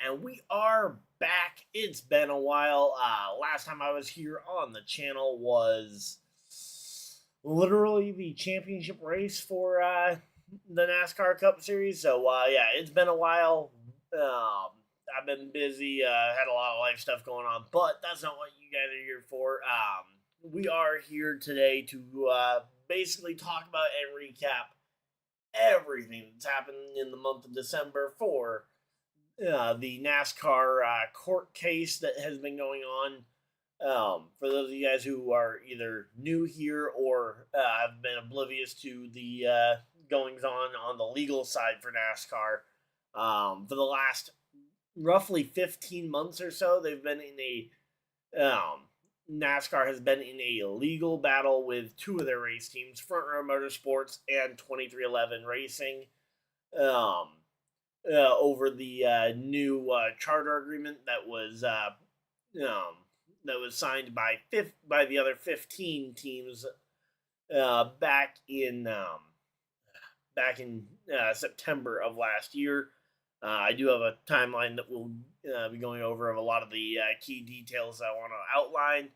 and we are back. It's been a while. Last time I was here on the channel was literally the championship race for the NASCAR Cup Series. So, yeah, it's been a while. I've been busy, had a lot of life stuff going on, but that's not what you guys are here for. We are here today to basically talk about and recap everything that's happened in the month of December for the NASCAR court case that has been going on. For those of you guys who are either new here or have been oblivious to the goings on the legal side for NASCAR, for the last roughly 15 months or so, they've been in a NASCAR has been in a legal battle with two of their race teams, Front Row Motorsports and 23XI Racing, over the new charter agreement that was signed by the other 15 teams back in September of last year. I do have a timeline that we'll be going over of a lot of the key details I want to outline.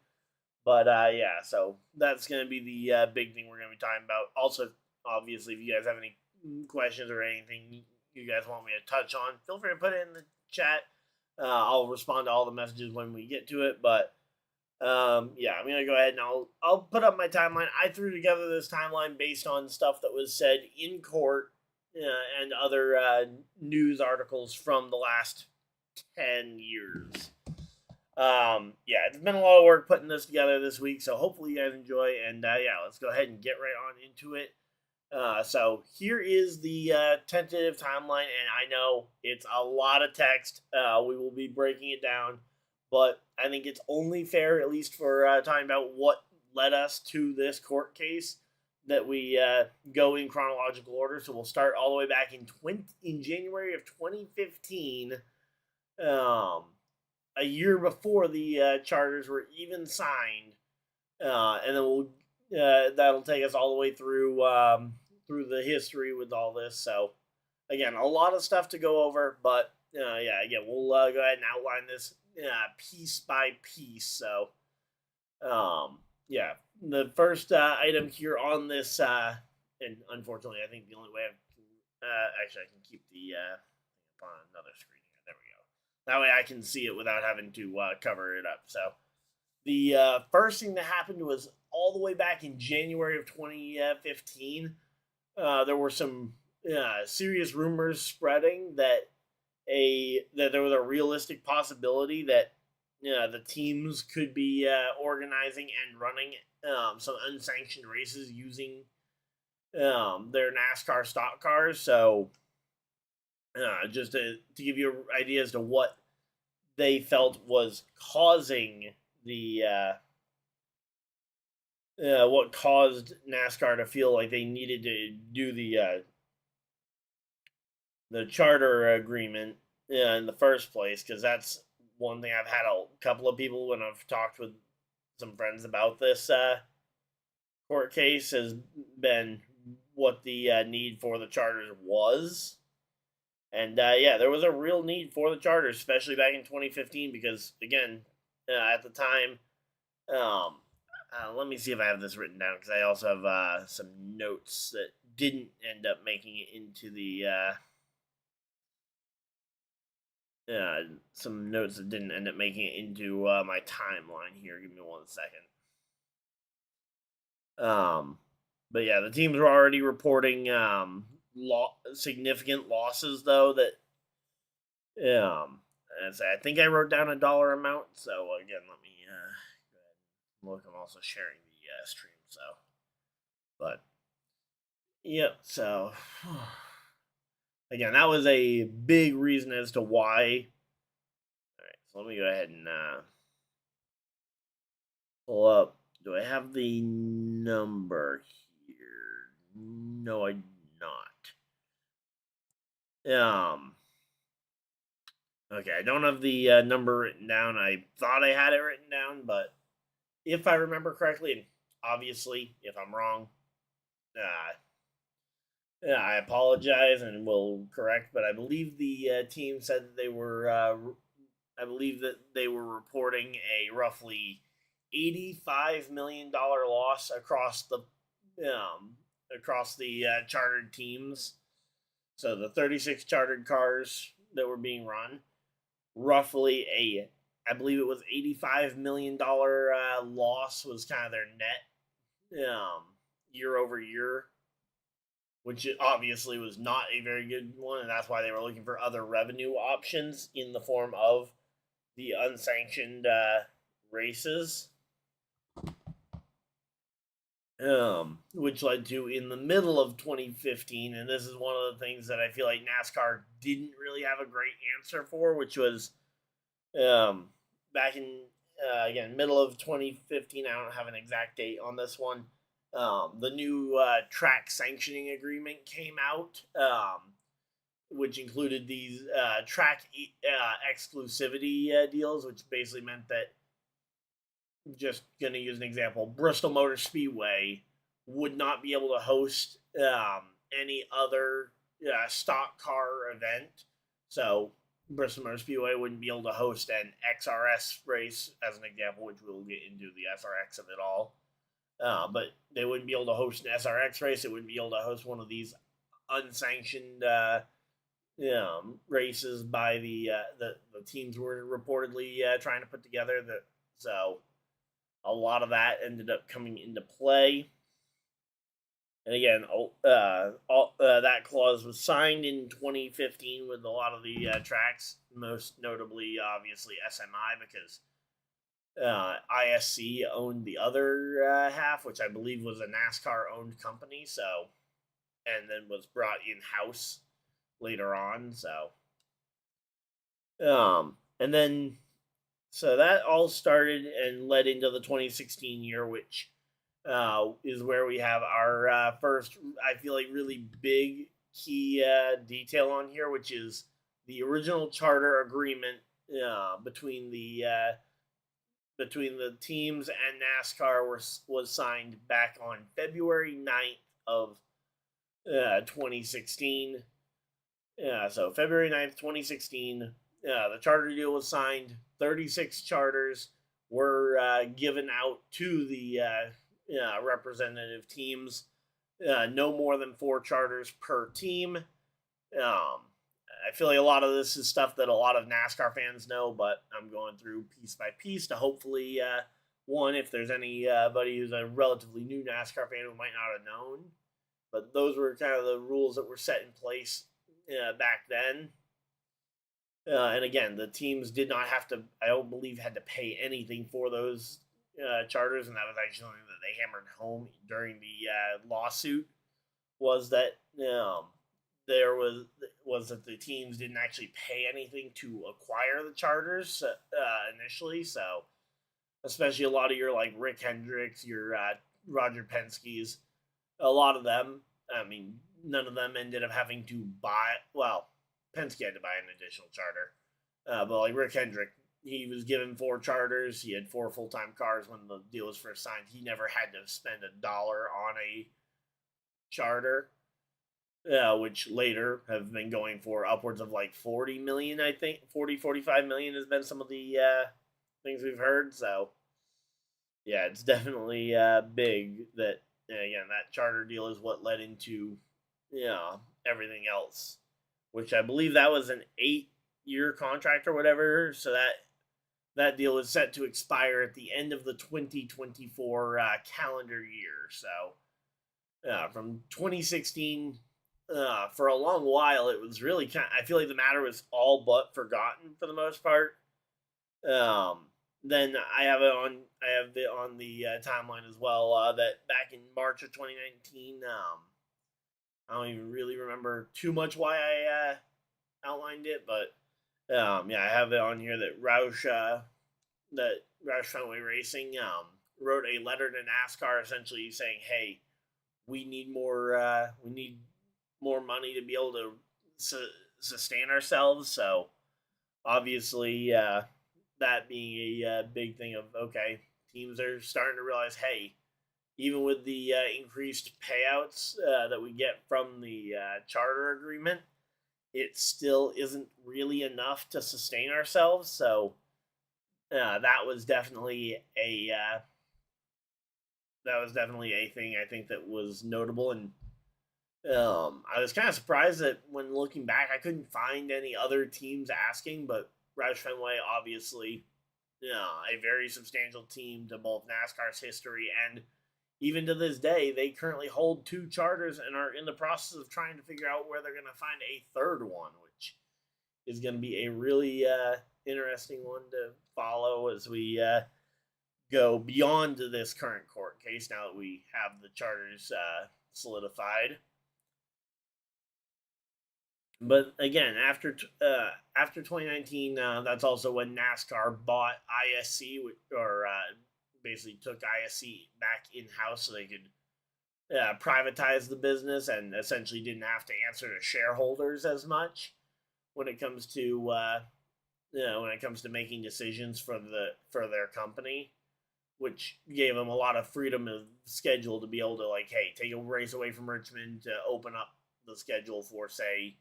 But, yeah, so that's going to be the big thing we're going to be talking about. Also, obviously, if you guys have any questions or anything you guys want me to touch on, feel free to put it in the chat. I'll respond to all the messages when we get to it. But, yeah, I'm going to go ahead and I'll put up my timeline. I threw together this timeline based on stuff that was said in court and other news articles from the last 10 years. Yeah, it's been a lot of work putting this together this week, so hopefully you guys enjoy, and yeah, let's go ahead and get right on into it. So here is the tentative timeline, and I know it's a lot of text. We will be breaking it down, but I think it's only fair, at least for talking about what led us to this court case, that we go in chronological order. So we'll start all the way back in January of 2015, a year before the charters were even signed, and then we'll that'll take us all the way through the history with all this. So again, a lot of stuff to go over, but yeah, again, we'll go ahead and outline this piece by piece. So yeah, the first item here on this, and unfortunately, I think the only way actually I can keep the on another screen here. There we go. That way I can see it without having to cover it up. So the first thing that happened was all the way back in January of 2015. There were some serious rumors spreading that there was a realistic possibility that the teams could be organizing and running some unsanctioned races using their NASCAR stock cars. So just to give you an idea as to what they felt was causing the what caused NASCAR to feel like they needed to do the charter agreement in the first place, because that's one thing I've had a couple of people when I've talked with some friends about this court case has been what the need for the charters was. And yeah, there was a real need for the charters, especially back in 2015, because again, at the time, let me see if I have this written down, because I also have some notes that didn't end up making it into the some notes that didn't end up making it into my timeline here. Give me 1 second. But yeah, the teams were already reporting significant losses, though, that as I think I wrote down a dollar amount. So again, let me go ahead and look. I'm also sharing the stream, so but yep. So again, that was a big reason as to why. All right, so let me go ahead and pull up. Do I have the number here? No, I do not. Okay, I don't have the number written down. I thought I had it written down, but if I remember correctly, and obviously, if I'm wrong, Yeah, I apologize and will correct, but I believe the team said that they were. I believe that they were reporting a roughly $85 million loss um, across the chartered teams. So the 36 chartered cars that were being run, roughly I believe it was $85 million loss was kind of their net year over year, which obviously was not a very good one, and that's why they were looking for other revenue options in the form of the unsanctioned races. Which led to in the middle of 2015, and this is one of the things that I feel like NASCAR didn't really have a great answer for, which was back in again middle of 2015. I don't have an exact date on this one. The new track sanctioning agreement came out, which included these track exclusivity deals, which basically meant that, just going to use an example, Bristol Motor Speedway would not be able to host any other stock car event. So Bristol Motor Speedway wouldn't be able to host an XRS race, as an example, which we'll get into the SRX of it all. But they wouldn't be able to host an SRX race. It wouldn't be able to host one of these unsanctioned races by the teams were reportedly trying to put together. So a lot of that ended up coming into play. And again, that clause was signed in 2015 with a lot of the tracks, most notably, obviously, SMI, because ISC owned the other half, which I believe was a NASCAR-owned company, and then was brought in-house later on, and then, so that all started and led into the 2016 year, which is where we have our first, I feel like, really big key detail on here, which is the original charter agreement between the teams and NASCAR was signed back on February 9th of 2016. So February 9th, 2016, the charter deal was signed. 36 charters were given out to the representative teams. No more than 4 charters per team. I feel like a lot of this is stuff that a lot of NASCAR fans know, but I'm going through piece by piece to hopefully, one, if there's anybody who's a relatively new NASCAR fan who might not have known. But those were kind of the rules that were set in place back then. And again, the teams did not have to, I don't believe, had to pay anything for those charters, and that was actually something that they hammered home during the lawsuit, was that there was that the teams didn't actually pay anything to acquire the charters initially. So especially a lot of your like Rick Hendricks, your Roger Penske's, a lot of them, I mean, none of them ended up having to buy. Well, Penske had to buy an additional charter, but like Rick Hendrick, he was given 4 charters. He had 4 full-time cars when the deal was first signed. He never had to spend $1 on a charter, which later have been going for upwards of like 40 million. I think 45 million has been some of the things we've heard. So yeah, it's definitely big that, again, that charter deal is what led into everything else, which I believe that was an 8-year contract or whatever. So that deal is set to expire at the end of the 2024 calendar year. So from 2016, for a long while, it was really I feel like the matter was all but forgotten for the most part. Then I have it on the timeline as well. That back in March of 2019, I don't even really remember too much why I outlined it, but yeah, I have it on here that Roush Fenway Racing wrote a letter to NASCAR essentially saying, "Hey, we need more money to be able to sustain ourselves." So obviously, that being a big thing of, okay, teams are starting to realize, hey, even with the increased payouts that we get from the charter agreement, it still isn't really enough to sustain ourselves. So that was definitely a thing I think that was notable. And I was kind of surprised that when looking back, I couldn't find any other teams asking, but Roush Fenway, obviously, a very substantial team to both NASCAR's history and even to this day, they currently hold 2 charters and are in the process of trying to figure out where they're going to find a third one, which is going to be a really interesting one to follow as we go beyond this current court case now that we have the charters solidified. But again, after 2019, that's also when NASCAR bought ISC, or basically took ISC back in house so they could privatize the business and essentially didn't have to answer to shareholders as much when it comes to making decisions for their company, which gave them a lot of freedom of schedule to be able to, like, hey, take a race away from Richmond to open up the schedule for, say,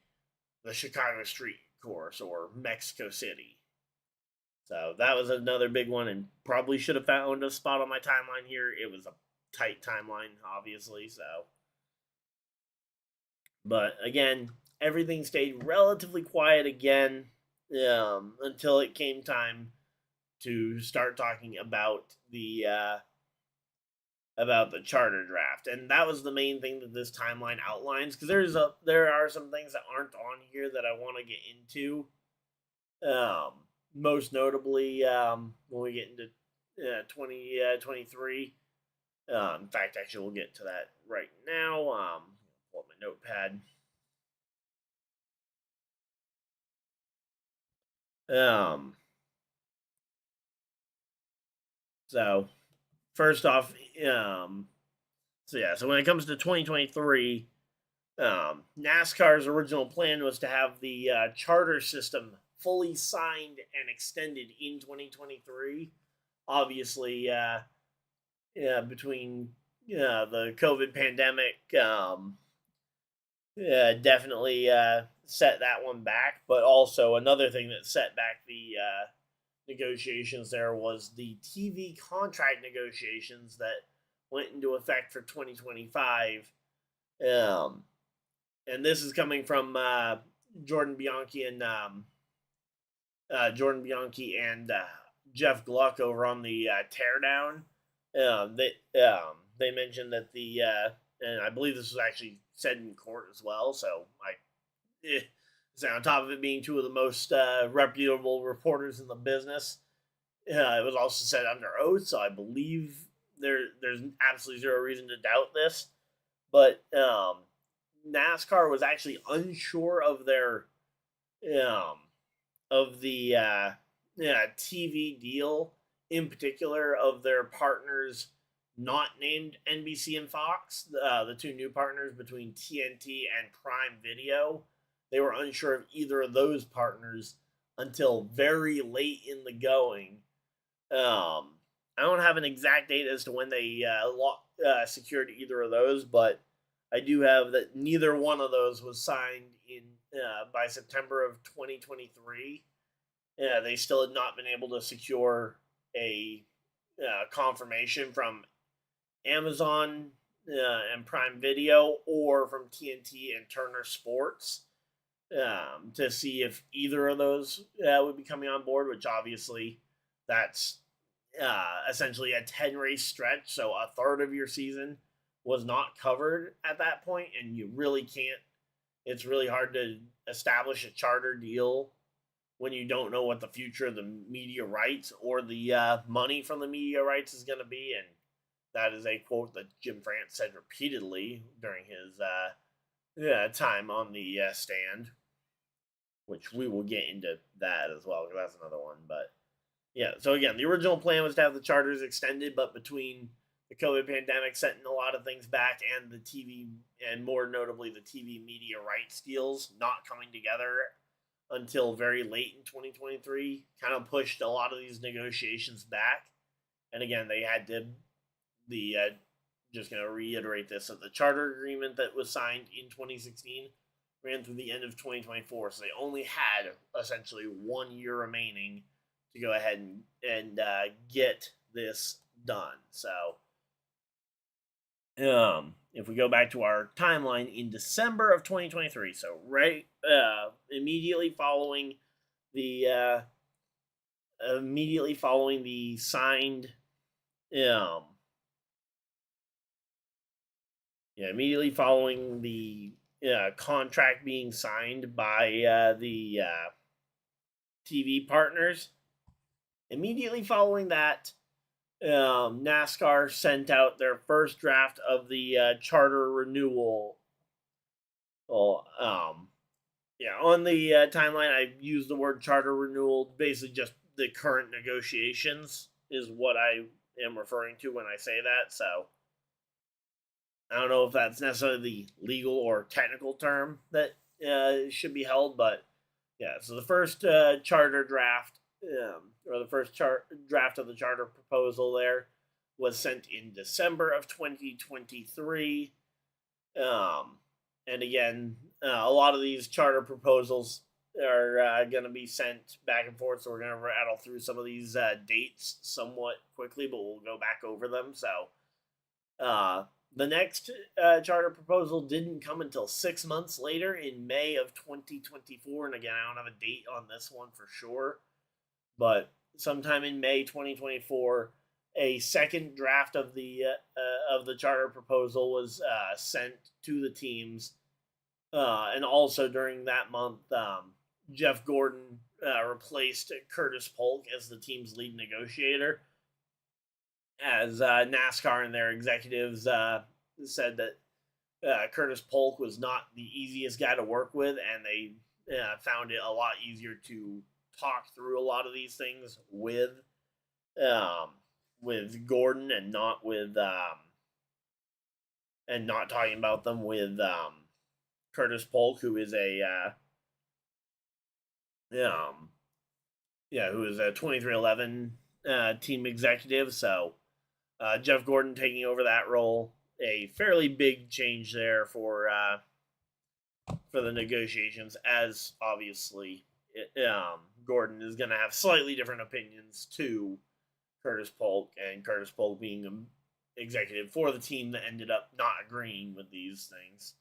the Chicago Street Course or Mexico City. So that was another big one, and probably should have found a spot on my timeline here. It was a tight timeline, obviously. So, but again, everything stayed relatively quiet again until it came time to start talking about the charter draft, and that was the main thing that this timeline outlines. Because there are some things that aren't on here that I want to get into. Most notably, when we get into 2023. In fact, actually, we'll get to that right now. Pull up my notepad. So first off, so when it comes to 2023, NASCAR's original plan was to have the charter system fully signed and extended in 2023. Obviously, between the COVID pandemic, definitely set that one back. But also another thing that set back the negotiations there was the TV contract negotiations that went into effect for 2025. And this is coming from Jordan Bianchi and Jeff Gluck over on the Teardown. They mentioned that and I believe this was actually said in court as well. So so on top of it being 2 of the most reputable reporters in the business, it was also said under oath. So I believe there's absolutely zero reason to doubt this. But NASCAR was actually unsure of their TV deal, in particular of their partners not named NBC and Fox, the 2 new partners between TNT and Prime Video. They were unsure of either of those partners until very late in the going. I don't have an exact date as to when they secured either of those, but I do have that neither one of those was signed in by September of 2023. They still had not been able to secure a confirmation from Amazon and Prime Video or from TNT and Turner Sports to see if either of those would be coming on board, which obviously that's essentially a 10-race stretch, so a third of your season was not covered at that point, and you really can't. It's really hard to establish a charter deal when you don't know what the future of the media rights or the money from the media rights is going to be. And that is a quote that Jim France said repeatedly during his time on the stand, which we will get into that as well, because that's another one. But yeah, so again, the original plan was to have the charters extended, but between the COVID pandemic setting a lot of things back and the TV, and more notably the TV media rights deals not coming together until very late in 2023, kind of pushed a lot of these negotiations back. And again, they had to, the just going to reiterate this, that the charter agreement that was signed in 2016 ran through the end of 2024, so they only had essentially 1 year remaining to go ahead and get this done. So, if we go back to our timeline in December of 2023, so immediately following the signed, immediately following the contract being signed by the TV partners. Immediately following that, NASCAR sent out their first draft of the charter renewal. Well, on the timeline, I used the word charter renewal. Basically, just the current negotiations is what I am referring to when I say that. So, I don't know if that's necessarily the legal or technical term that should be held, but yeah. So the first charter draft, or the first draft of the charter proposal there, was sent in December of 2023. And again, a lot of these charter proposals are going to be sent back and forth, so we're going to rattle through some of these dates somewhat quickly, but we'll go back over them. So, the next charter proposal didn't come until 6 months later in May of 2024, and again, I don't have a date on this one for sure, but sometime in May 2024, a second draft of the charter proposal was sent to the teams, and also during that month, Jeff Gordon replaced Curtis Polk as the team's lead negotiator, as NASCAR and their executives said that Curtis Polk was not the easiest guy to work with, and they found it a lot easier to talk through a lot of these things with Gordon, and not talking about them with Curtis Polk, who is a 23XI team executive. So Jeff Gordon taking over that role, a fairly big change there for the negotiations, as obviously Gordon is going to have slightly different opinions to Curtis Polk, and Curtis Polk being an executive for the team that ended up not agreeing with these things.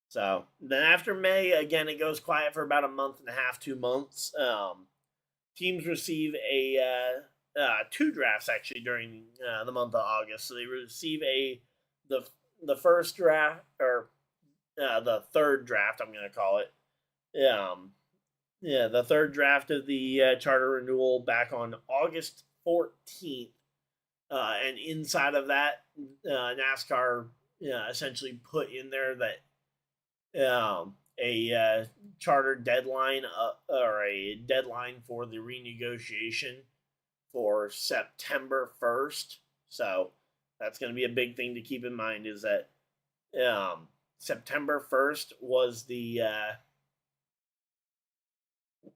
So then after May, again, it goes quiet for about a month and a half, 2 months. Teams receive two drafts actually during the month of August. So they receive the first draft, or the third draft, I'm going to call it. The third draft of the charter renewal back on August 14th. And inside of that, NASCAR essentially put in there that a charter deadline, or a deadline for the renegotiation for September 1st. So that's going to be a big thing to keep in mind, is that September 1st was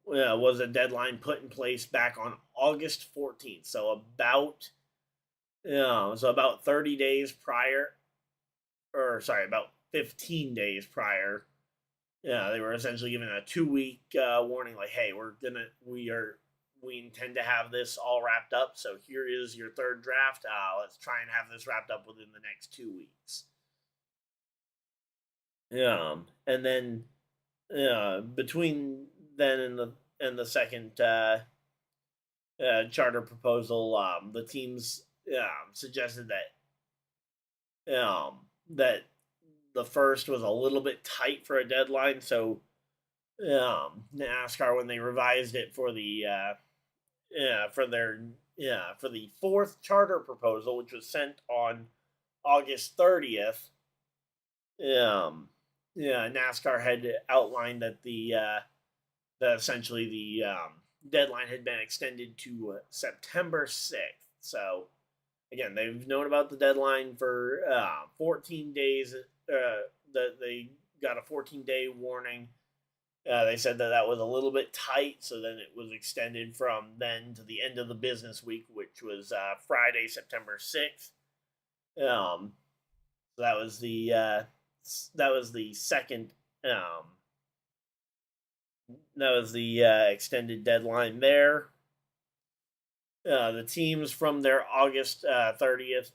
was a deadline put in place back on August 14th. So about 30 days prior, about 15 days prior. They were essentially given a 2-week warning, like, hey, we intend to have this all wrapped up, so here is your third draft. Let's try and have this wrapped up within the next 2 weeks. And then between then and the second charter proposal, the teams suggested that that the first was a little bit tight for a deadline, so NASCAR, when they revised it for the for the fourth charter proposal, which was sent on August 30th, NASCAR had outlined that that essentially the deadline had been extended to September 6th. So again, they've known about the deadline for 14 days. That they got a 14-day warning. They said that was a little bit tight, so then it was extended from then to the end of the business week, which was Friday, September 6th. So that was the second that was the extended deadline there. The teams from their August 30th.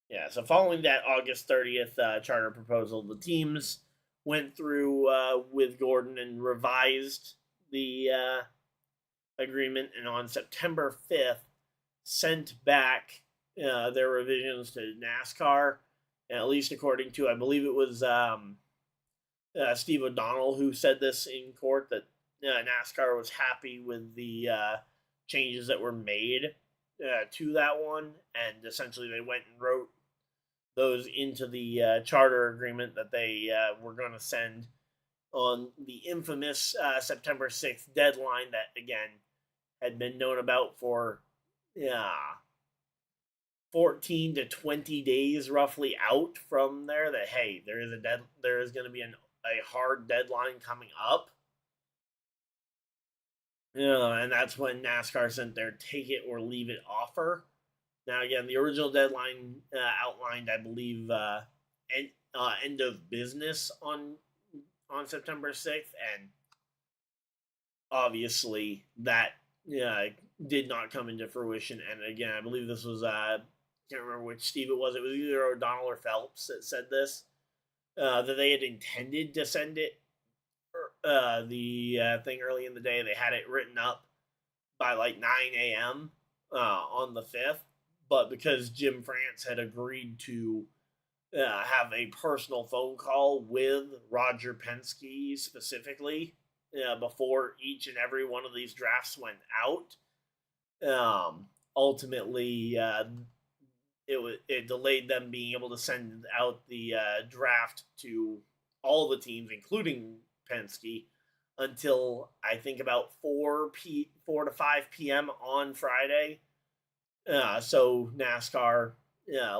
Yeah, so following that August 30th charter proposal, the teams went through with Gordon and revised the agreement, and on September 5th, sent back their revisions to NASCAR, at least according to, I believe it was Steve O'Donnell who said this in court, that NASCAR was happy with the changes that were made to that one, and essentially they went and wrote those into the charter agreement that they were going to send on the infamous September 6th deadline that, again, had been known about for 14 to 20 days roughly out from there, that, hey, there is going to be a hard deadline coming up. And that's when NASCAR sent their take it or leave it offer. Now, again, the original deadline outlined, I believe, end of business on September 6th, and obviously that did not come into fruition. And again, I believe this was, I can't remember which Steve it was. It was either O'Donnell or Phelps that said this, that they had intended to send it, the thing early in the day. They had it written up by like 9 a.m. On the 5th. But because Jim France had agreed to have a personal phone call with Roger Penske specifically before each and every one of these drafts went out, ultimately it delayed them being able to send out the draft to all the teams, including Penske, until I think about 4 to 5 p.m. on Friday. So NASCAR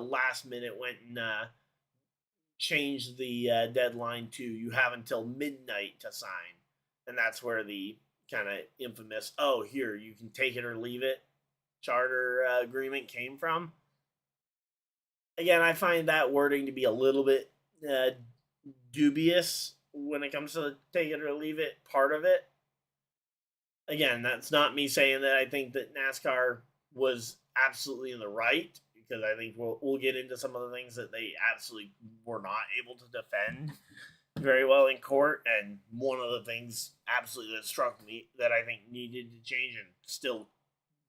last minute went and changed the deadline to, you have until midnight to sign. And that's where the kind of infamous, oh, here, you can take it or leave it charter agreement came from. Again, I find that wording to be a little bit dubious when it comes to the take it or leave it part of it. Again, that's not me saying that I think that NASCAR was absolutely in the right, because I think we'll get into some of the things that they absolutely were not able to defend very well in court. And one of the things absolutely that struck me that I think needed to change and still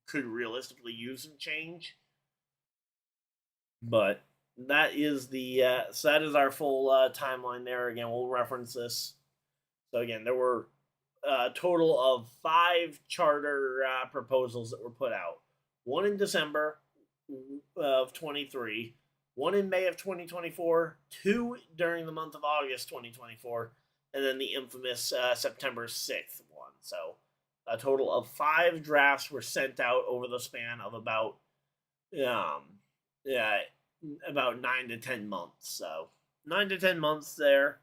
could realistically use some change. But that is so that is our full timeline there. Again, we'll reference this. So again, there were a total of 5 charter proposals that were put out. One in December of 23, one in May of 2024, 2 during the month of August 2024, and then the infamous September 6th one. So a total of 5 drafts were sent out over the span of about 9 to 10 months. So 9 to 10 months there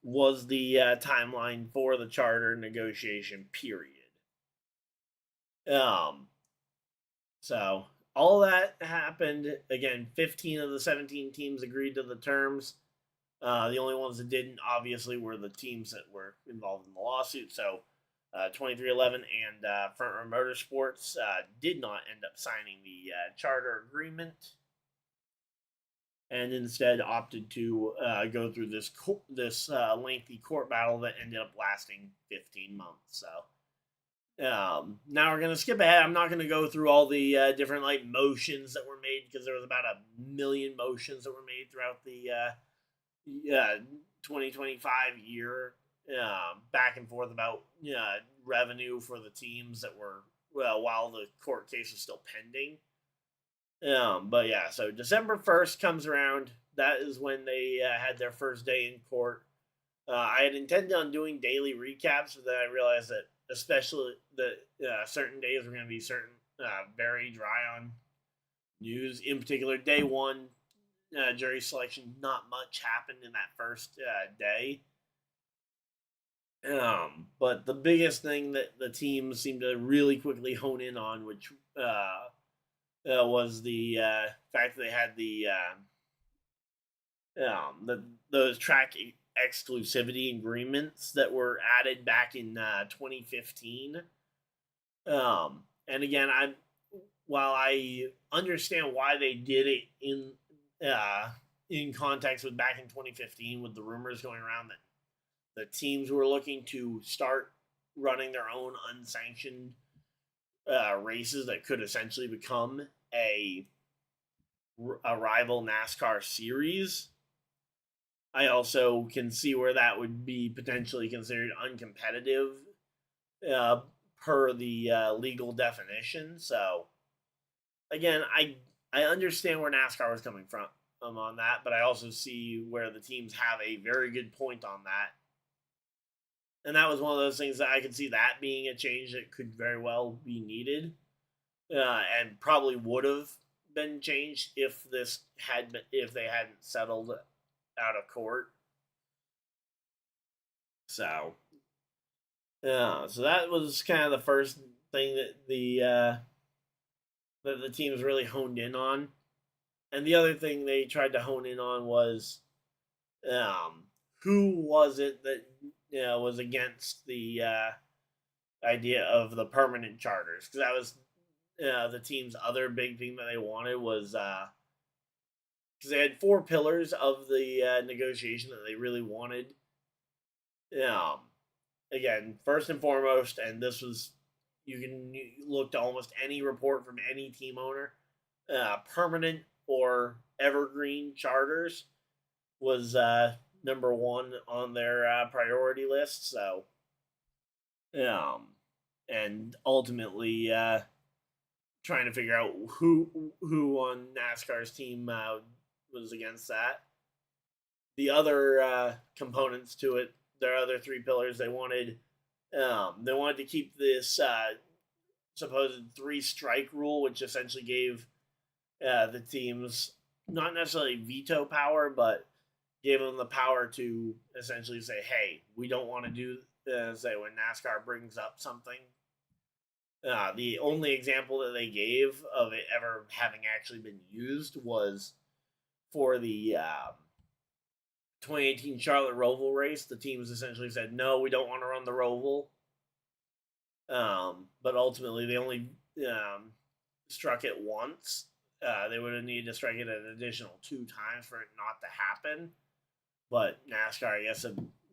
was the timeline for the charter negotiation period. So all that happened. Again, 15 of the 17 teams agreed to the terms. The only ones that didn't, obviously, were the teams that were involved in the lawsuit. So 23XI and Front Row Motorsports did not end up signing the charter agreement, and instead opted to go through this lengthy court battle that ended up lasting 15 months. So now we're going to skip ahead. I'm not going to go through all the different motions that were made, because there was about 1 million motions that were made throughout the 2025 year, back and forth about revenue for the teams that were, while the court case was still pending. But yeah, so December 1st comes around. That is when they had their first day in court. I had intended on doing daily recaps, but then I realized that especially that certain days were going to be very dry on news. In particular, day 1, jury selection, not much happened in that first day. But the biggest thing that the team seemed to really quickly hone in on, which was the fact that they had those track exclusivity agreements that were added back in 2015. And again, while I understand why they did it in context with back in 2015 with the rumors going around that the teams were looking to start running their own unsanctioned races that could essentially become a rival NASCAR series. I also can see where that would be potentially considered uncompetitive uh, per the legal definition. So again, I understand where NASCAR was coming from on that, but I also see where the teams have a very good point on that. And that was one of those things that I could see that being a change that could very well be needed, and probably would have been changed if if they hadn't settled out of court. So yeah, so that was kind of the first thing that the teams really honed in on. And the other thing they tried to hone in on was um, who was it that was against the idea of the permanent charters, because that was the team's other big thing that they wanted was because they had four pillars of the negotiation that they really wanted. Um, Again, first and foremost, and this was you can look to almost any report from any team owner, permanent or evergreen charters was number one on their priority list. So, um, and ultimately trying to figure out who on NASCAR's team was against that. The other components to it, their other three pillars, they wanted to keep this supposed three strike rule, which essentially gave the teams not necessarily veto power, but gave them the power to essentially say, "Hey, we don't want to do." Say when NASCAR brings up something, the only example that they gave of it ever having actually been used was for the 2018 Charlotte Roval race. The teams essentially said, "No, we don't want to run the Roval," but ultimately they only struck it once. They would have needed to strike it an additional two times for it not to happen. But NASCAR, I guess,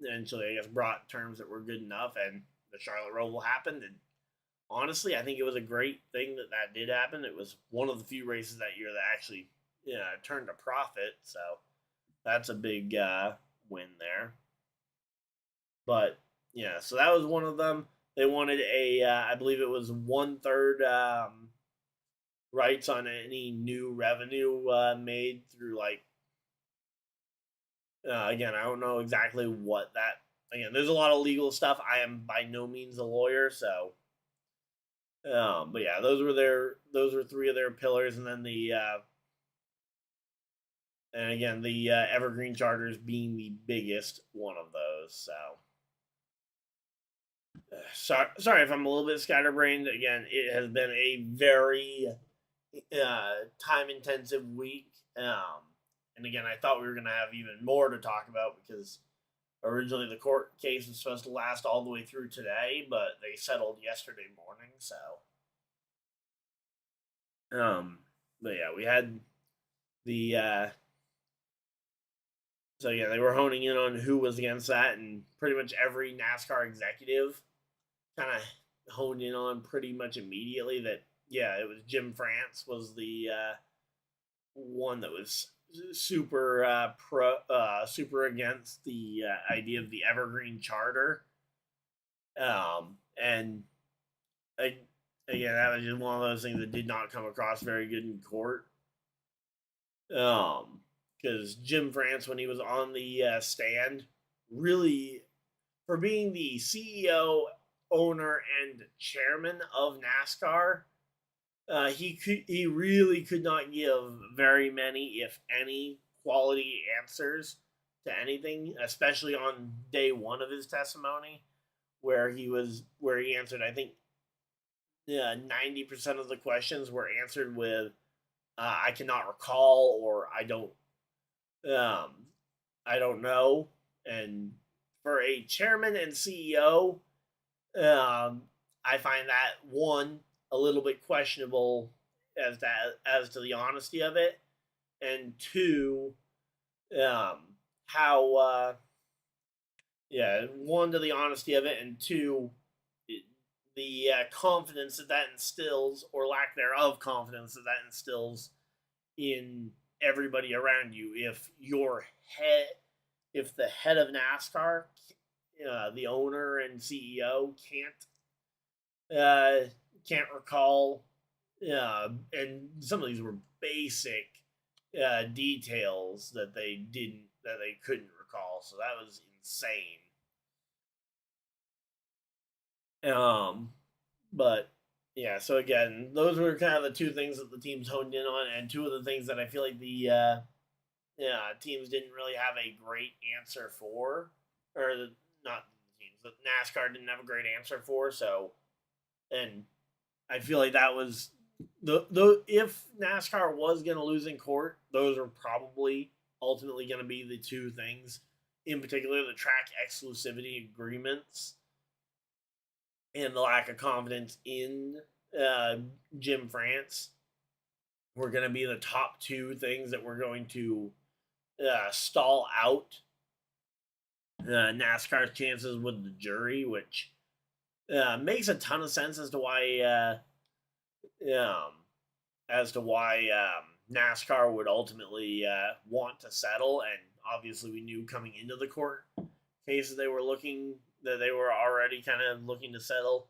eventually, brought terms that were good enough, and the Charlotte Roval happened. And honestly, I think it was a great thing that that did happen. It was one of the few races that year that actually turned a profit. So that's a big win there. But yeah, so that was one of them. They wanted I believe it was 1/3 rights on any new revenue made through like. Again, I don't know exactly what that. Again, there's a lot of legal stuff. I am by no means a lawyer, so. But yeah, those were three of their pillars, and then and again the evergreen charters being the biggest one of those. So. Sorry if I'm a little bit scatterbrained. Again, it has been a very time intensive week. And again, I thought we were going to have even more to talk about because originally the court case was supposed to last all the way through today, but they settled yesterday morning. So, but yeah, we had the so yeah, they were honing in on who was against that, and pretty much every NASCAR executive kind of honed in on pretty much immediately that yeah, it was Jim France was the one that was super super against the idea of the evergreen charter. And I, again, that was just one of those things that did not come across very good in court. Because Jim France, when he was on the stand, really, for being the CEO, owner, and chairman of NASCAR, he really could not give very many, if any, quality answers to anything, especially on day one of his testimony. where he answered, I think, 90% of the questions were answered with I cannot recall, or um, I don't know. And for a chairman and CEO, I find that one a little bit questionable as to the honesty of it, and two, um, how one, to the honesty of it, and two, the confidence that instills, or lack thereof confidence that instills in everybody around you. If the head of NASCAR, the owner and CEO, uh, can't recall, and some of these were basic details that they couldn't recall, so that was insane. But yeah, so again, those were kind of the two things that the teams honed in on, and two of the things that I feel like the teams didn't really have a great answer for, or not the teams, the NASCAR didn't have a great answer for. So, and I feel like that was the if NASCAR was going to lose in court, those are probably ultimately going to be the two things, in particular the track exclusivity agreements and the lack of confidence in Jim France, were going to be the top two things that were going to stall out NASCAR's chances with the jury, which makes a ton of sense as to um, why NASCAR would ultimately want to settle. And obviously, we knew coming into the court cases they were already kind of looking to settle.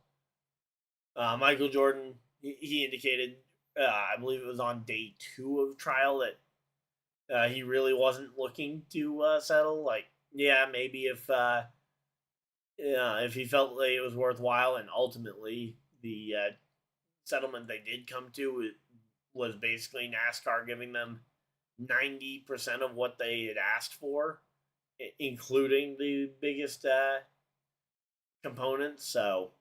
Michael Jordan, he indicated, I believe it was on day 2 of trial, that he really wasn't looking to settle. Like, yeah, maybe if he felt like it was worthwhile, and ultimately the settlement they did come to was basically NASCAR giving them 90% of what they had asked for, including the biggest components. So,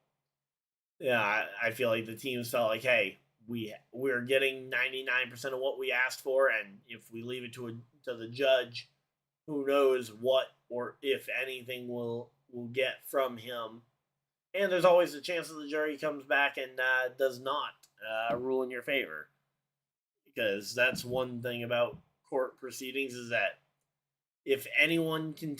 yeah, I feel like the teams felt like, hey, we're getting 99% of what we asked for, and if we leave it to the judge, who knows what or if anything we'll get from him. And there's always a chance that the jury comes back and does not rule in your favor, because that's one thing about court proceedings, is that if anyone can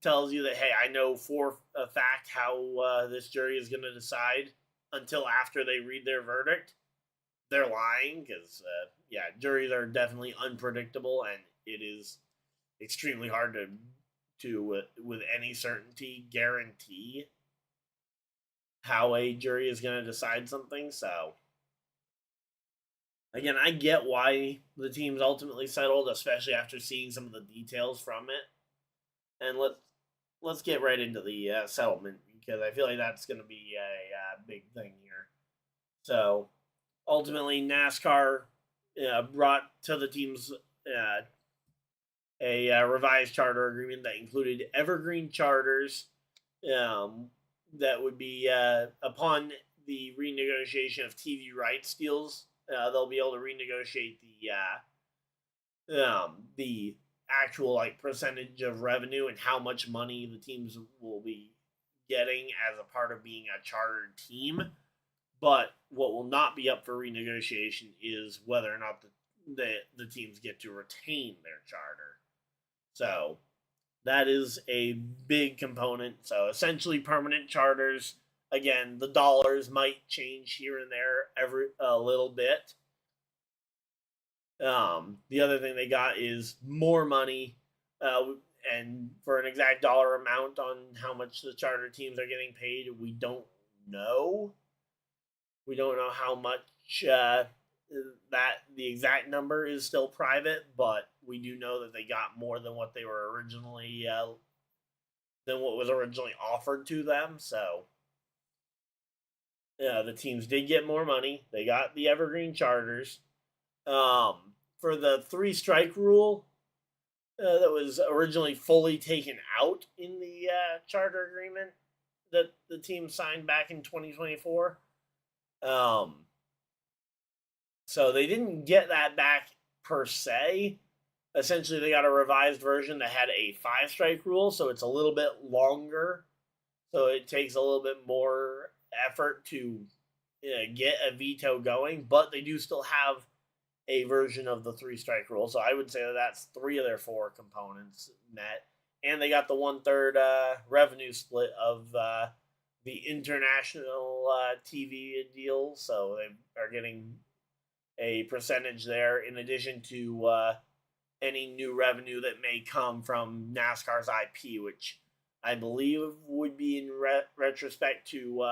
tells you that, hey, I know for a fact how this jury is going to decide, until after they read their verdict, they're lying, because juries are definitely unpredictable, and it is extremely hard to with any certainty guarantee how a jury is going to decide something. So again, I get why the teams ultimately settled, especially after seeing some of the details from it. And let's get right into the settlement, because I feel like that's going to be a big thing here. So ultimately, NASCAR brought to the teams a revised charter agreement that included evergreen charters that would be, upon the renegotiation of TV rights deals, they'll be able to renegotiate the actual like percentage of revenue and how much money the teams will be getting as a part of being a chartered team. But what will not be up for renegotiation is whether or not the teams get to retain their charter. So that is a big component. So essentially, permanent charters. Again, the dollars might change here and there a little bit. The other thing they got is more money, and for an exact dollar amount on how much the charter teams are getting paid, we don't know. We don't know how much that the exact number is still private, but we do know that they got more than what they were originally than what was originally offered to them. So the teams did get more money. They got the evergreen charters. For the 3-strike rule that was originally fully taken out in the charter agreement, that the team signed back in 2024. Um, so they didn't get that back per se. Essentially, they got a revised version that had a 5 strike rule, so it's a little bit longer. So it takes a little bit more effort to get a veto going, but they do still have a version of the 3 strike rule. So I would say that that's 3 of their 4 components met. And they got the 1/3 revenue split of the international TV deal. So they are getting a percentage there in addition to any new revenue that may come from NASCAR's IP, which I believe would be in retrospect to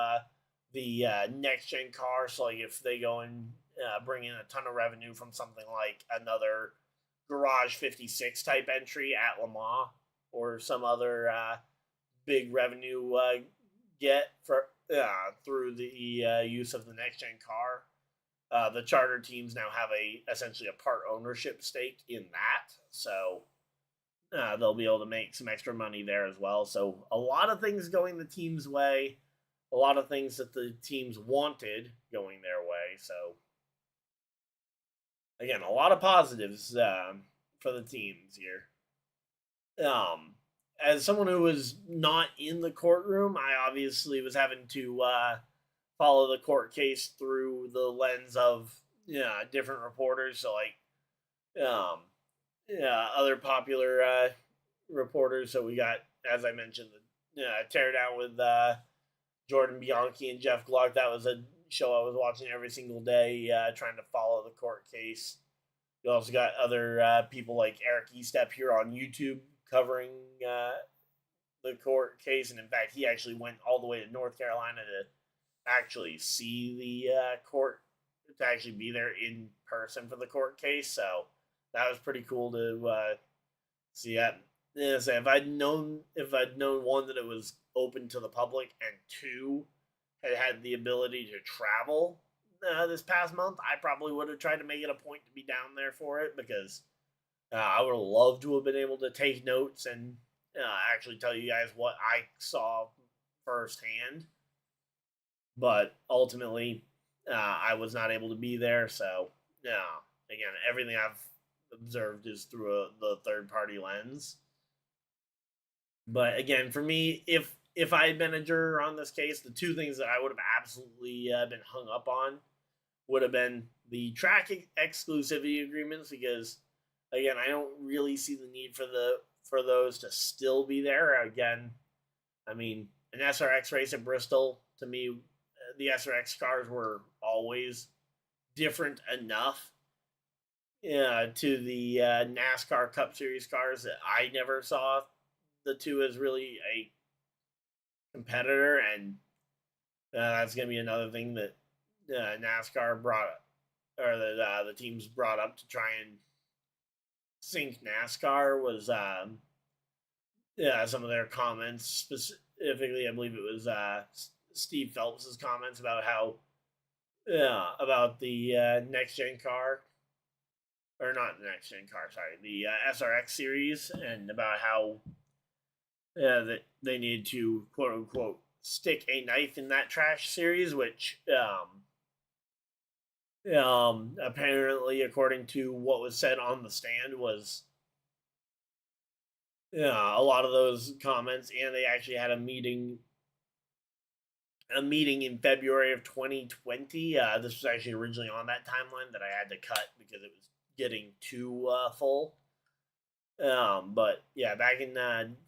the next gen car. So, like if they go and bring in a ton of revenue from something like another Garage 56 type entry at Le Mans or some other big revenue get for through the use of the next gen car. The charter teams now have essentially a part ownership stake in that, so they'll be able to make some extra money there as well. So a lot of things going the team's way, a lot of things that the teams wanted going their way. So again, a lot of positives for the teams here. As someone who was not in the courtroom, I obviously was having to follow the court case through the lens of different reporters. So like other popular reporters. So we got, as I mentioned, the teardown with Jordan Bianchi and Jeff Gluck. That was a show I was watching every single day, trying to follow the court case. You also got other people like Eric Estep here on YouTube covering the court case, and in fact, he actually went all the way to North Carolina to actually see the court, to actually be there in person for the court case. So that was pretty cool to see that. Yeah, so if I'd known one, that it was open to the public, and 2 had the ability to travel this past month, I probably would have tried to make it a point to be down there for it, because I would have loved to have been able to take notes and actually tell you guys what I saw firsthand. But ultimately, I was not able to be there. So, again, everything I've observed is through the third party lens. But again, for me, if I had been a juror on this case, the 2 things that I would have absolutely been hung up on would have been the track exclusivity agreements, because again, I don't really see the need for those to still be there. Again, I mean, an SRX race at Bristol, to me, the SRX cars were always different enough to the NASCAR Cup Series cars that I never saw the 2 as really a competitor, and that's going to be another thing that NASCAR brought, or the teams brought up to try and sink NASCAR, was some of their comments. Specifically, I believe it was Steve Phelps's comments about how about the next gen car, or not the next gen car, sorry, the SRX series, and about how that they needed to quote unquote stick a knife in that trash series, which apparently, according to what was said on the stand, was a lot of those comments. And they actually had a meeting in February of 2020. This was actually originally on that timeline that I had to cut because it was getting too full. But yeah, back in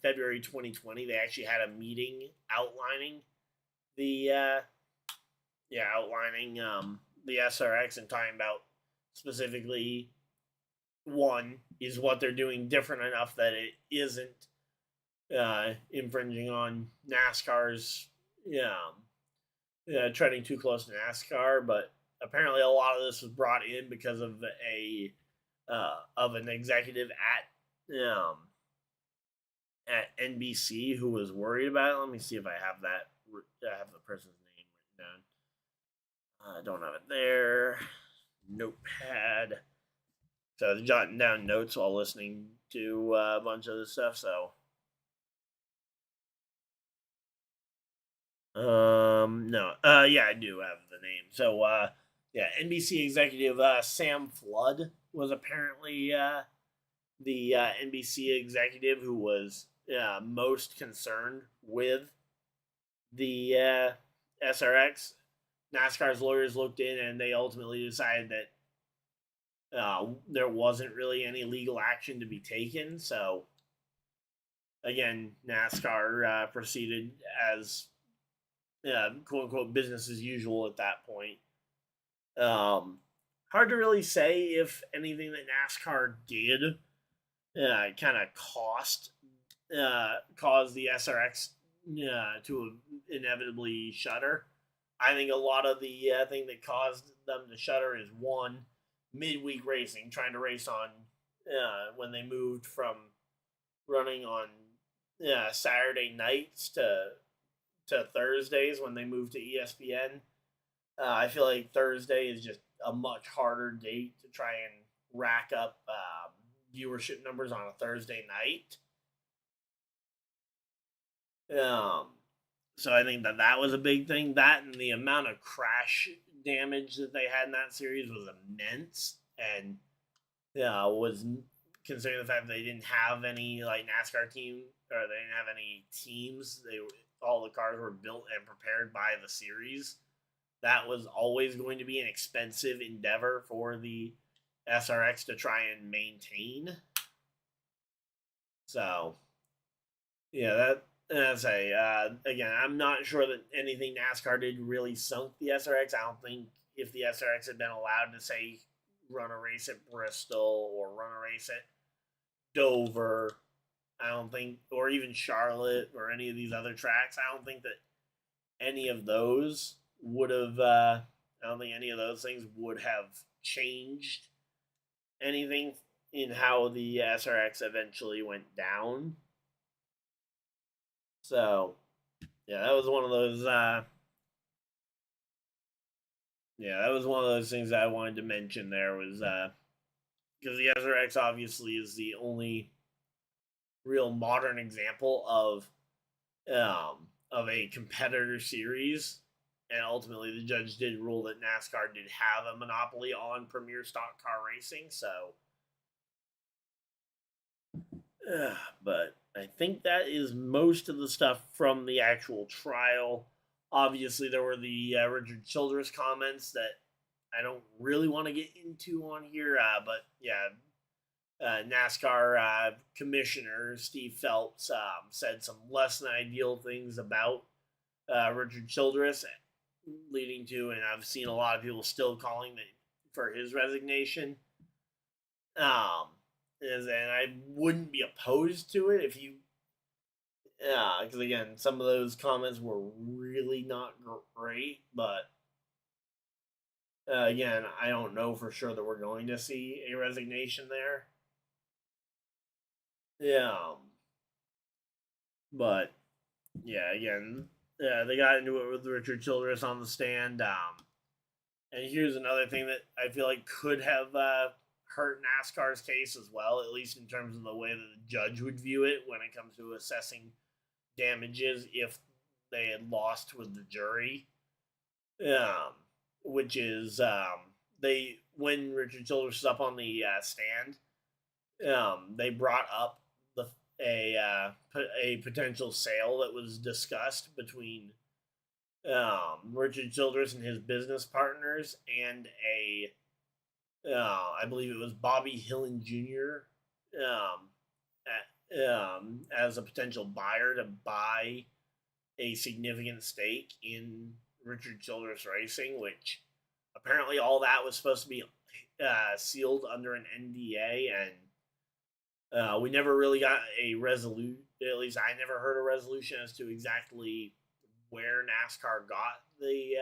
February 2020, they actually had a meeting outlining the the SRX, and talking about specifically, one is what they're doing different enough that it isn't infringing on NASCAR's treading too close to NASCAR. But apparently, a lot of this was brought in because of an executive at NBC who was worried about it. Let me see if I have that. I have the person's name written down. I don't have it there. Notepad. So I was jotting down notes while listening to a bunch of this stuff. So No. Yeah, I do have the name. So, yeah, NBC executive Sam Flood was apparently the NBC executive who was most concerned with the SRX. NASCAR's lawyers looked in and they ultimately decided that there wasn't really any legal action to be taken. So, again, NASCAR proceeded as quote unquote business as usual at that point. Um, Hard to really say if anything that NASCAR did kind of caused the SRX to inevitably shutter. I think a lot of the thing that caused them to shutter is one, midweek racing, trying to race on when they moved from running on Saturday nights to Thursdays when they moved to ESPN. I feel like Thursday is just a much harder date to try and rack up viewership numbers on a Thursday night. Um, so I think that that was a big thing. That and the amount of crash damage that they had in that series was immense, and was considering the fact that they didn't have any like NASCAR team or they didn't have any teams. All the cars were built and prepared by the series. That was always going to be an expensive endeavor for the SRX to try and maintain. So, yeah, that's again, I'm not sure that anything NASCAR did really sunk the SRX. I don't think if the SRX had been allowed to say run a race at Bristol or run a race at Dover, I don't think, or even Charlotte or any of these other tracks, I don't think that any of those would have. I don't think any of those things would have changed anything in how the SRX eventually went down. So, yeah, that was one of those. Yeah, that was one of those things that I wanted to mention. There was because the SRX obviously is the only real modern example of a competitor series, and ultimately the judge did rule that NASCAR did have a monopoly on premier stock car racing. So, but I think that is most of the stuff from the actual trial. Obviously, there were the Richard Childress comments that I don't really want to get into on here, but yeah, NASCAR commissioner Steve Phelps said some less than ideal things about Richard Childress, leading to, and I've seen a lot of people still calling for his resignation. And I wouldn't be opposed to it if you, because again, some of those comments were really not great, but again, I don't know for sure that we're going to see a resignation there. Yeah, but yeah, again, they got into it with Richard Childress on the stand. And here's another thing that I feel like could have hurt NASCAR's case as well, at least in terms of the way that the judge would view it when it comes to assessing damages if they had lost with the jury. Um, which is they when Richard Childress was up on the stand, they brought up a potential sale that was discussed between Richard Childress and his business partners and I believe it was Bobby Hillin Jr. As a potential buyer to buy a significant stake in Richard Childress Racing, which apparently all that was supposed to be sealed under an NDA, and we never really got a resolution. At least I never heard a resolution as to exactly where NASCAR got the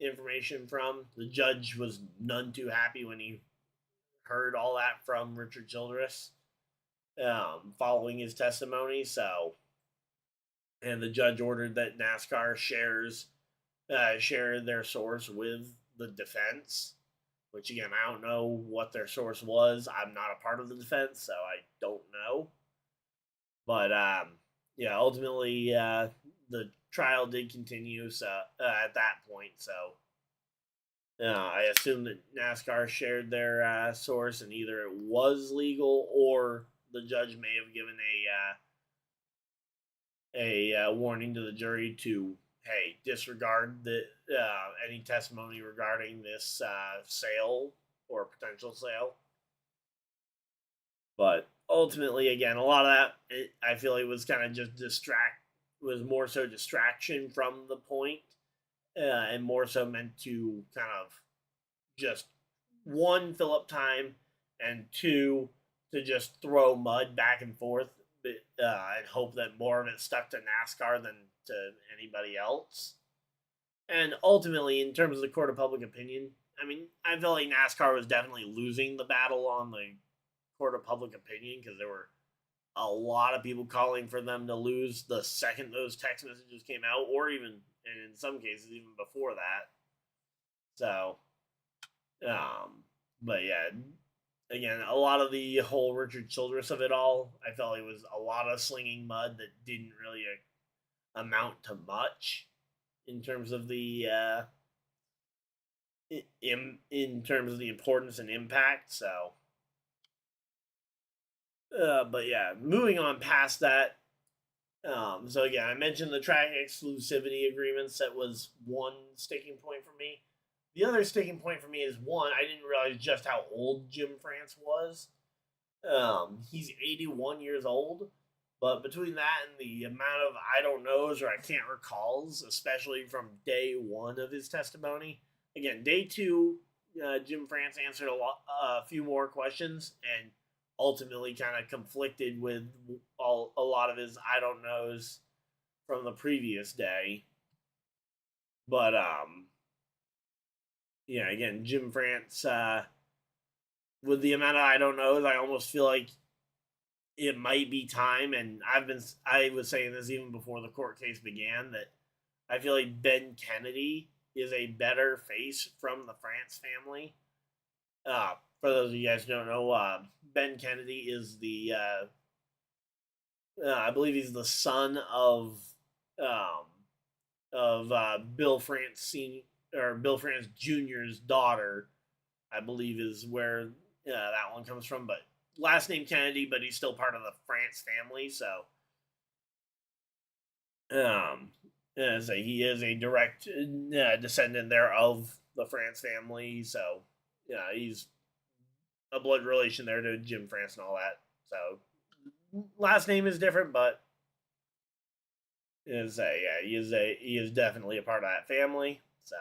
information from. The judge was none too happy when he heard all that from Richard Childress following his testimony. So, and the judge ordered that NASCAR share their source with the defense. Which again, I don't know what their source was. I'm not a part of the defense, so I don't know. But yeah, ultimately, the trial did continue. So at that point, so I assume that NASCAR shared their source, and either it was legal or the judge may have given a warning to the jury to, hey, disregard the any testimony regarding this sale or potential sale. But ultimately, again, a lot of that I feel it was kind of just was more so distraction from the point, and more so meant to kind of just one, fill up time, and two, to just throw mud back and forth, and hope that more of it stuck to NASCAR than to anybody else. And ultimately, in terms of the court of public opinion, I mean, I feel like NASCAR was definitely losing the battle on the court of public opinion, because there were a lot of people calling for them to lose the second those text messages came out, or even, and in some cases, even before that. So, but yeah, again, a lot of the whole Richard Childress of it all, I felt it was a lot of slinging mud that didn't really amount to much in terms of the in terms of the importance and impact. So, but yeah, moving on past that. So again, I mentioned the track exclusivity agreements. That was one sticking point for me. The other sticking point for me is, one, I didn't realize just how old Jim France was. He's 81 years old, but between that and the amount of I don't knows or I can't recalls, especially from day one of his testimony. Again, day two, Jim France answered a few more questions, and ultimately kind of conflicted with a lot of his I don't knows from the previous day. But yeah, again, Jim France, with the amount of I don't knows, I almost feel like it might be time, and I was saying this even before the court case began, that I feel like Ben Kennedy is a better face from the France family. For those of you guys who don't know, Ben Kennedy is the I believe he's the son of Bill France Senior, or Bill France Jr.'s daughter, I believe is where that one comes from. But last name Kennedy, but he's still part of the France family. So, so he is a direct descendant there of the France family. So, yeah, he's a blood relation there to Jim France and all that. So, last name is different, but he is definitely a part of that family. So,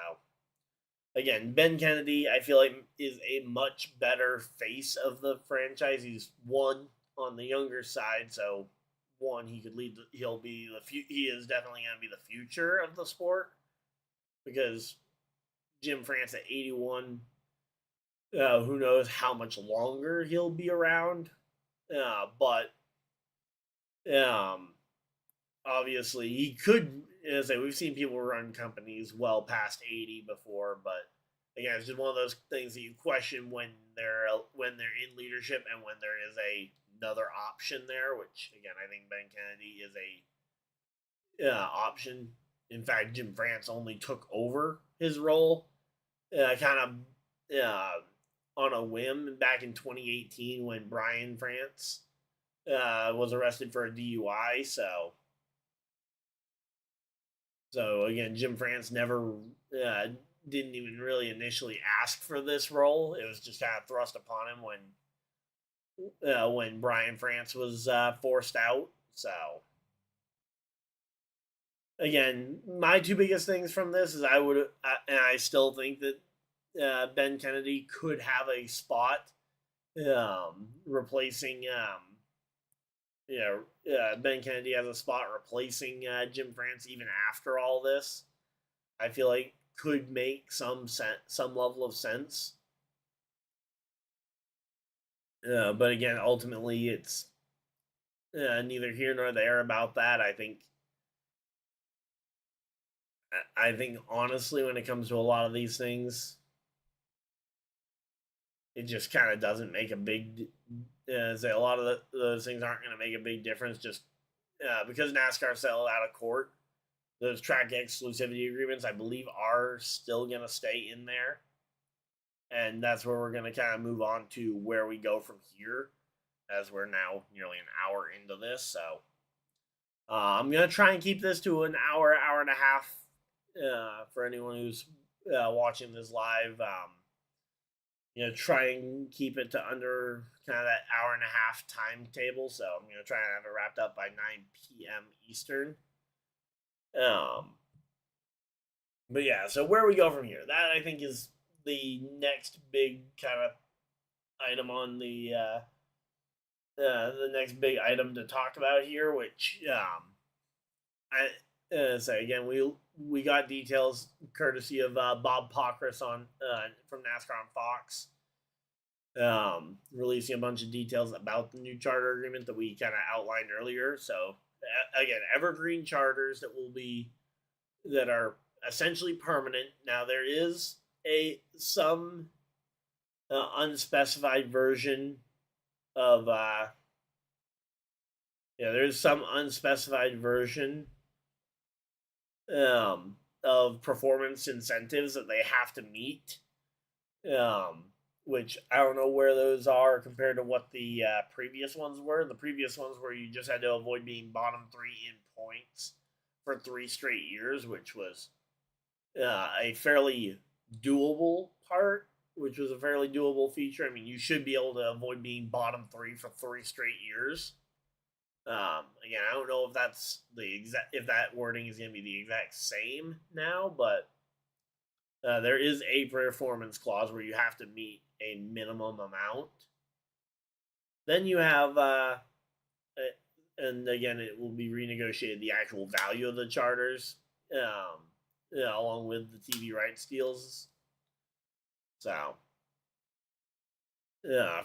again, Ben Kennedy, I feel like, is a much better face of the franchise. He's one on the younger side, so one, he could lead. He is definitely going to be the future of the sport, because Jim France at 81, who knows how much longer he'll be around. But obviously he could. As I say, we've seen people run companies well past 80 before, but again, it's just one of those things that you question when they're in leadership and when there is another option there. Which again, I think Ben Kennedy is a option. In fact, Jim France only took over his role kind of on a whim back in 2018 when Brian France was arrested for a DUI. So again, Jim France never didn't even really initially ask for this role. It was just kind of thrust upon him when Brian France was forced out. So again, my two biggest things from this is and I still think that Ben Kennedy could have a spot replacing. Ben Kennedy has a spot replacing Jim France even after all this. I feel like could make some level of sense. But again, ultimately, it's neither here nor there about that. I think honestly, when it comes to a lot of these things, it just kind of doesn't make a big. Say a lot of those things aren't going to make a big difference just because NASCAR settled out of court. those track exclusivity agreements, I believe, are still going to stay in there. And that's where we're going to kind of move on to where we go from here, as we're now nearly an hour into this. So I'm going to try and keep this to an hour, hour and a half for anyone who's watching this live. Try and keep it to under kind of that hour and a half timetable. So I'm going to try and have it wrapped up by 9 p.m. Eastern. But yeah, so where we go from here, that I think is the next big kind of item on the next big item to talk about here, which I say again, we got details courtesy of Bob Pockris on from NASCAR on Fox, releasing a bunch of details about the new charter agreement that we kind of outlined earlier. So again, evergreen charters that are essentially permanent. Now there is some unspecified version of there's some unspecified version of performance incentives that they have to meet, which I don't know where those are compared to what the previous ones were. The previous ones where you just had to avoid being bottom 3 in points for 3 straight years, which was a fairly doable part, which was a fairly doable feature. I mean, you should be able to avoid being bottom 3 for 3 straight years. Again, I don't know if that's if that wording is going to be the exact same now, but there is a performance clause where you have to meet a minimum amount. Then you have, and again, it will be renegotiated, the actual value of the charters, along with the TV rights deals. So,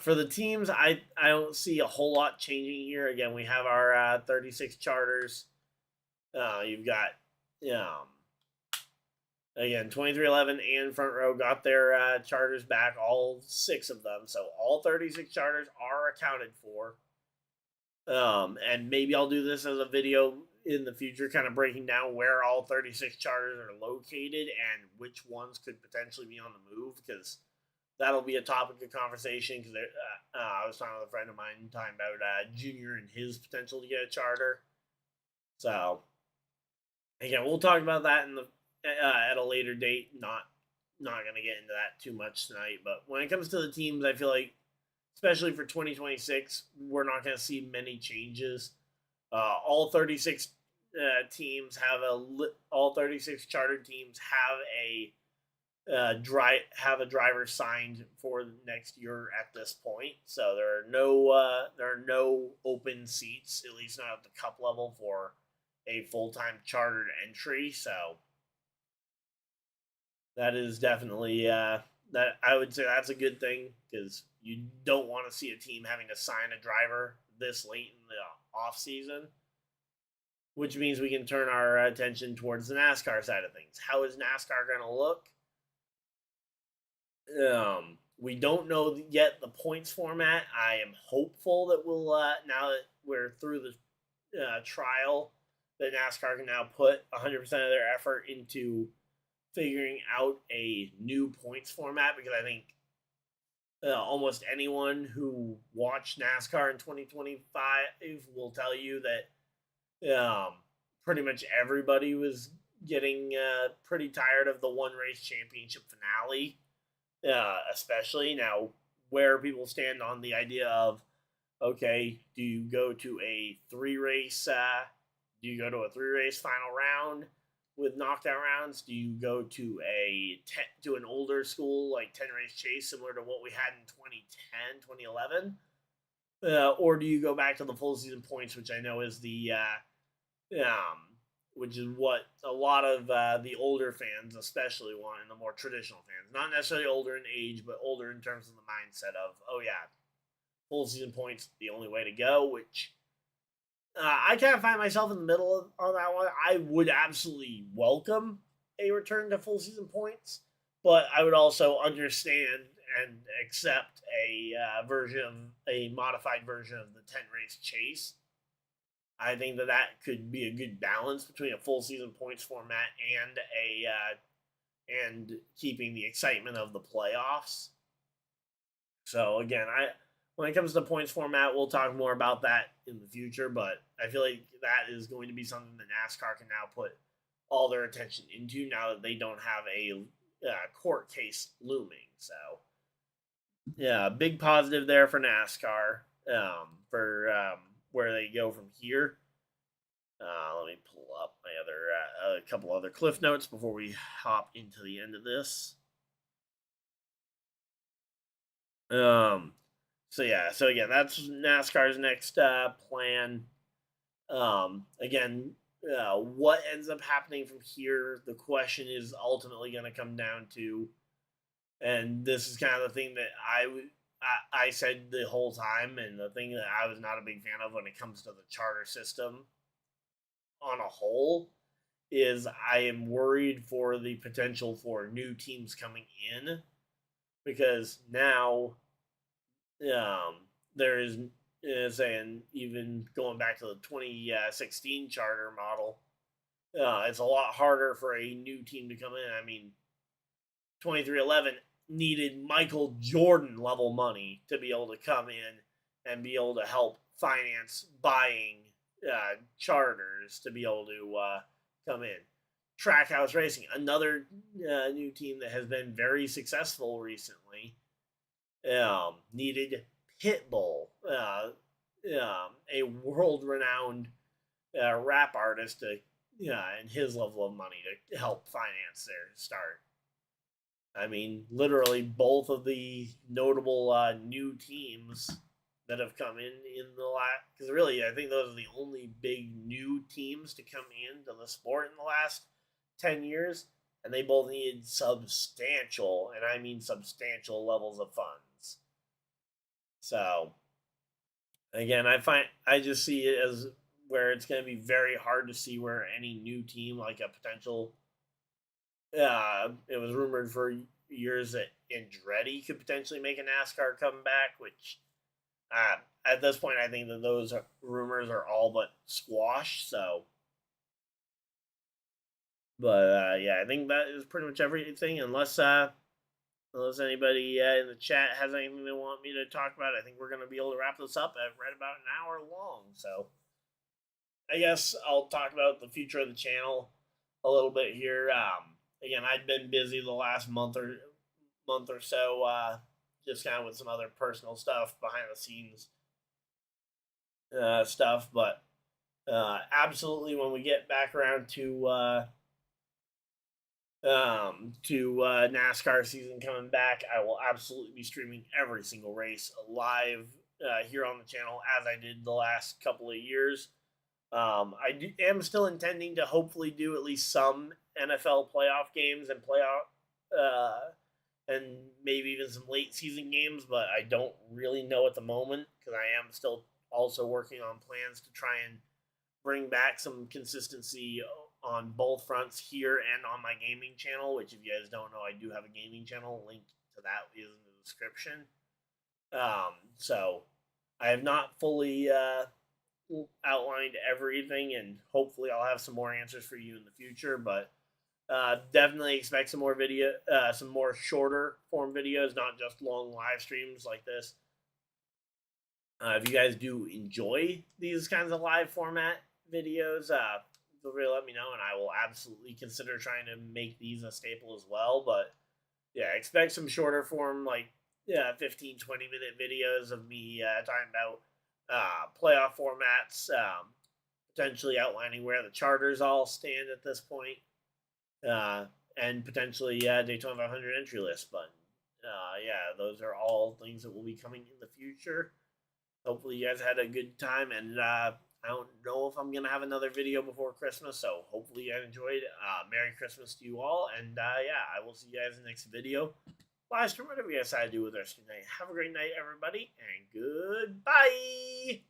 for the teams, I don't see a whole lot changing here. Again, we have our 36 charters. You've got, again, 23XI and Front Row got their charters back, all 6 of them. So all 36 charters are accounted for. And maybe I'll do this as a video in the future, kind of breaking down where all 36 charters are located and which ones could potentially be on the move, because that'll be a topic of conversation. Because I was talking with a friend of mine talking about Junior and his potential to get a charter. So again, we'll talk about that in the at a later date. Not going to get into that too much tonight. But when it comes to the teams, I feel like, especially for 2026, we're not going to see many changes. All 36 teams have all 36 chartered teams have a driver signed for next year at this point. So there are no open seats, at least not at the Cup level, for a full-time chartered entry. So that is definitely that I would say that's a good thing, because you don't want to see a team having to sign a driver this late in the off season, which means we can turn our attention towards the NASCAR side of things. How is NASCAR going to look? We don't know yet the points format. I am hopeful that we'll now that we're through the trial, that NASCAR can now put 100% of their effort into figuring out a new points format, because I think almost anyone who watched NASCAR in 2025 will tell you that pretty much everybody was getting pretty tired of the one race championship finale, especially now where people stand on the idea of, okay, do you go to a 3-race final round with knockout rounds? Do you go to an older school like 10-race chase, similar to what we had in 2010, 2011? Or do you go back to the full season points, which I know is which is what a lot of the older fans especially want, and the more traditional fans, not necessarily older in age, but older in terms of the mindset of, oh yeah, full season points the only way to go, which I kind of find myself in the middle on that one. I would absolutely welcome a return to full season points, but I would also understand and accept a modified version of the 10-race chase. I think that could be a good balance between a full season points format and keeping the excitement of the playoffs. So again, when it comes to the points format, we'll talk more about that in the future. But I feel like that is going to be something that NASCAR can now put all their attention into now that they don't have a court case looming. So yeah, big positive there for NASCAR for where they go from here. Let me pull up my other a couple other cliff notes before we hop into the end of this. So yeah, so again, that's NASCAR's next plan. Again, what ends up happening from here? The question is ultimately going to come down to, and this is kind of the thing that I said the whole time, and the thing that I was not a big fan of when it comes to the charter system on a whole is I am worried for the potential for new teams coming in because now there is saying even going back to the 2016 charter model, it's a lot harder for a new team to come in. I mean, 23XI needed Michael Jordan level money to be able to come in and be able to help finance buying charters to be able to come in. Trackhouse Racing, another new team that has been very successful recently, needed Pitbull, a world-renowned rap artist, and his level of money to help finance their start. I mean, literally both of the notable new teams that have come in the last, because really I think those are the only big new teams to come into the sport in the last 10 years, and they both needed substantial, and I mean substantial levels of funds. So again, I just see it as where it's going to be very hard to see where any new team, like a potential, it was rumored for years that Andretti could potentially make a NASCAR comeback, which at this point I think that those rumors are all but squashed. So, but yeah, I think that is pretty much everything. Unless anybody in the chat has anything they want me to talk about, I think we're going to be able to wrap this up at right about an hour long. So I guess I'll talk about the future of the channel a little bit here. Again, I'd been busy the last month or so, just kind of with some other personal stuff, behind the scenes stuff. But absolutely, when we get back around to NASCAR season coming back, I will absolutely be streaming every single race live here on the channel as I did the last couple of years. I am still intending to hopefully do at least some NFL playoff games and and maybe even some late season games, but I don't really know at the moment because I am still also working on plans to try and bring back some consistency on both fronts here and on my gaming channel, which if you guys don't know, I do have a gaming channel. Link to that is in the description. So I have not fully outlined everything, and hopefully I'll have some more answers for you in the future, but definitely expect some more shorter form videos, not just long live streams like this. If you guys do enjoy these kinds of live format videos, feel free to let me know, and I will absolutely consider trying to make these a staple as well. But yeah, expect some shorter form, like 15, 20-minute videos of me talking about playoff formats, potentially outlining where the charters all stand at this point, and potentially Daytona 500 entry list. But yeah, those are all things that will be coming in the future. Hopefully you guys had a good time, and I don't know if I'm going to have another video before Christmas, so hopefully you guys enjoyed. Merry Christmas to you all, and yeah, I will see you guys in the next video. Live stream, whatever you guys decide to do with the rest of your night. Have a great night, everybody, and goodbye!